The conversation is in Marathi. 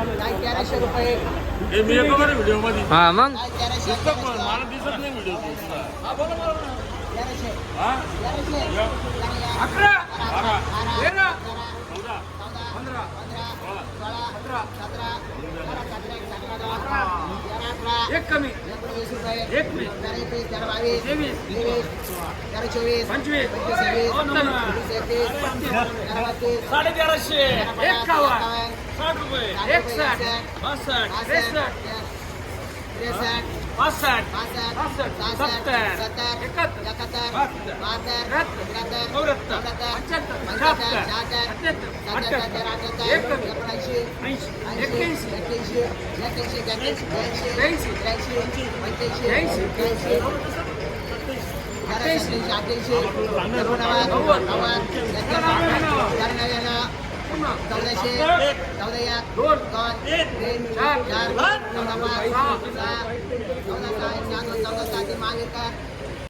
1300 रुपये. हे मी येतो बरं व्हिडिओ मध्ये. हा मग 1300. मला दिसत नाही व्हिडिओ. हा बोला बोला. 1300. हा 1300. 11 12 13 14 15 16 17 18 एक कमी 19 रुपये. एक मी 23 22 तेवीस 23 24 पंचवीस 25 1350 51 60 रुपये 61 62 63 65 65 70 71 मागे